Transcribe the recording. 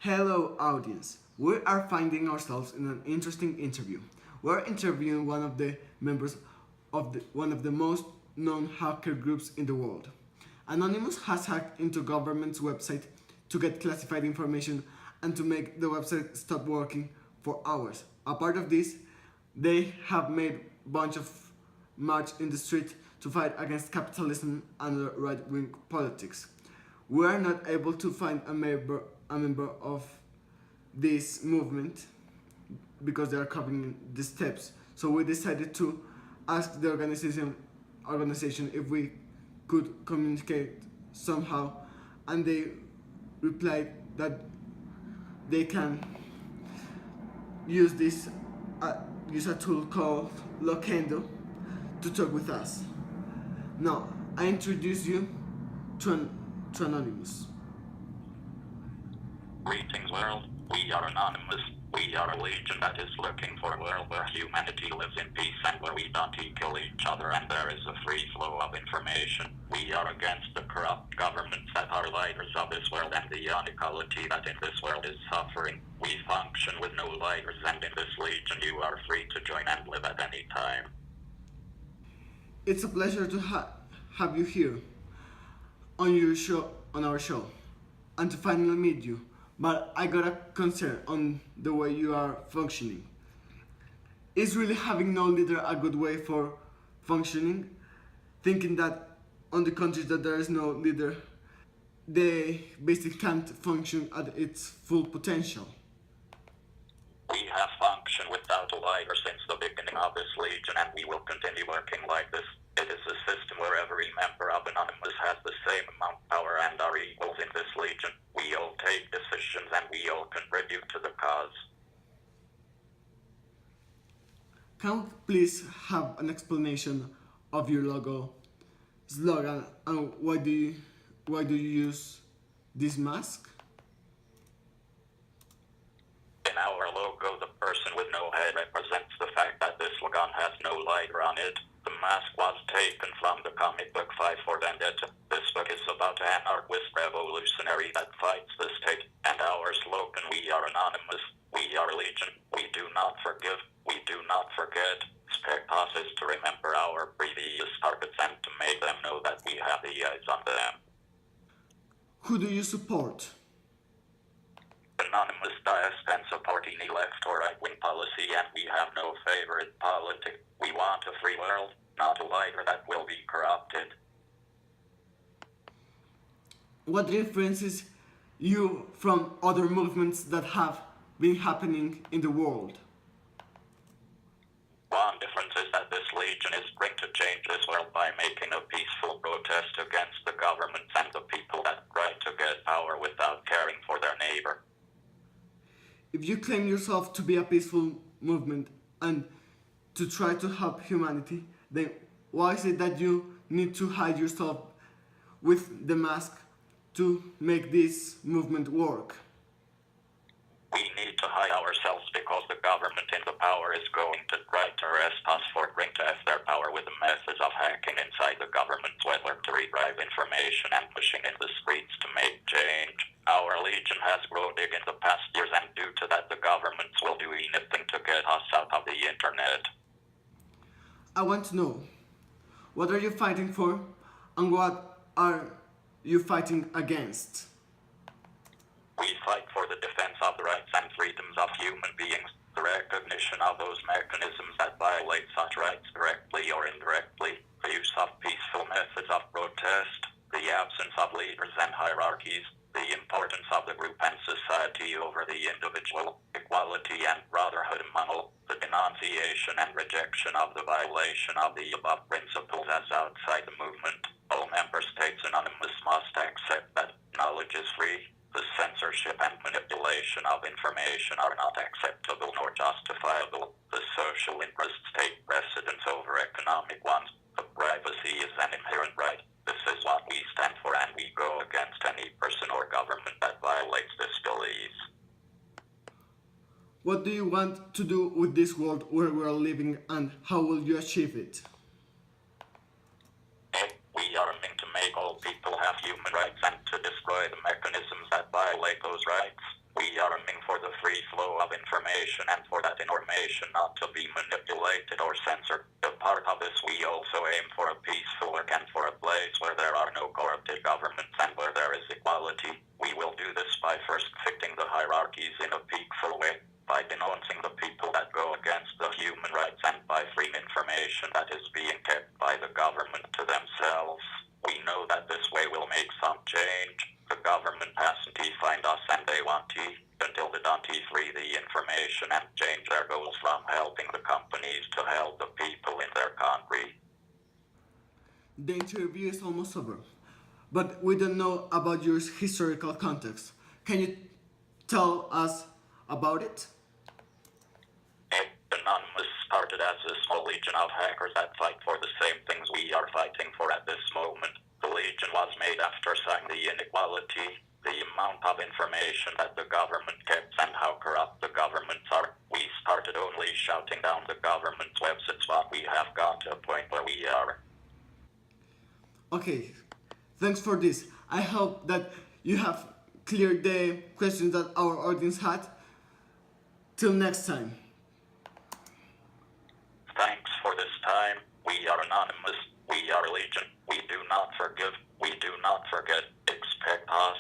Hello, audience. We are finding ourselves in an interesting interview. We're interviewing one of the members of one of the most known hacker groups in the world. Anonymous has hacked into government's website to get classified information and to make the website stop working for hours. A part of this, they have made a bunch of march in the street to fight against capitalism and right-wing politics. We are not able to find a member of this movement because they are covering the steps. So we decided to ask the organization if we could communicate somehow, and they replied that they can use this use a tool called Loquendo to talk with us. Now I introduce you to Anonymous. Greetings, world. We are Anonymous. We are a legion that is looking for a world where humanity lives in peace and where we don't kill each other and there is a free flow of information. We are against the corrupt governments that are leaders of this world and the inequality that in this world is suffering. We function with no leaders, and in this legion you are free to join and live at any time. It's a pleasure to have you here on our show, and to finally meet you. But I got a concern on the way you are functioning. Is really having no leader a good way for functioning? Thinking that on the countries that there is no leader, they basically can't function at its full potential. We have functioned without a leader since the beginning of this legion, and we will continue working like this. It is a system where every member of Anonymous has the same amount of power and are equals in this legion. We all take decisions and we all contribute to the cause. Can we please have an explanation of your logo slogan, and why do you use this mask? In our logo, the person with no head represents the fact that this slogan has no lighter on it. The mask was taken from the comic book Five for Vendetta. This book is about an anarchist revolutionary that fights the state, and our slogan, we are Anonymous, we are Legion, we do not forgive, we do not forget. Expect us is to remember our previous targets and to make them know that we have the eyes on them. Who do you support? Anonymous does stand support any left or right-wing policy, and we have no favorite politic. We want a free world, not a leader that will be corrupted. What differentiates you from other movements that have been happening in the world? One difference is that this legion is going to change this world by making a peaceful protest against the governments and the people that try to get power without caring for their neighbor. If you claim yourself to be a peaceful movement and to try to help humanity, then why is it that you need to hide yourself with the mask to make this movement work? We need to hide ourselves because the government in the power is going to try to arrest us for trying to have their power with the methods of hacking inside the government's network to retrieve information and pushing in the streets to make change. Our legion has grown big in the past years, and due to that the governments will do anything to get us out of the internet. I want to know, what are you fighting for and what are you fighting against? We fight for the defense of the rights and freedoms of human beings, the recognition of those mechanisms that violate such rights directly or indirectly, the use of peaceful methods of protest, the absence of leaders and hierarchies, the importance of the group and society over the individual, equality and brotherhood among all, the denunciation and rejection of the violation of the above principles as outside the movement. All member states Anonymous must accept that knowledge is free. The censorship and manipulation of information are not acceptable nor justifiable. The social interests take precedence over economic ones. The privacy is an inherent right. This is what we stand for, and we go against any person or government that violates this belief. What do you want to do with this world where we are living, and how will you achieve it? We are aiming to make all people have human rights and to destroy the mechanisms that violate those those rights. We are aiming for the free flow of information and for that information not to be manipulated or censored. A part of this, we also aim for a peaceful work and for a place where there are no corrupted governments and where there is equality. We will do this by first fixing the hierarchies in a peaceful way, by denouncing the people that go against the human rights, and by freeing information that is being kept by the government to themselves. We know that this way will make some change. The government hasn't defined us and they want to, until they don't free the information and change their goals from helping the companies to help the people in their country. The interview is almost over, but we don't know about your historical context. Can you tell us about it? Anonymous started as a small legion of hackers that fight for the same things we are fighting for at this moment. The legion was made after seeing the inequality, the amount of information that the government keeps, and how corrupt the governments are. We started only shouting down the government's websites, but we have got to a point where we are. Okay, thanks for this. I hope that you have cleared the questions that our audience had. Till next time. Thanks for this time. We are anonymous. We are legion. We do not forgive. We do not forget. Expect us.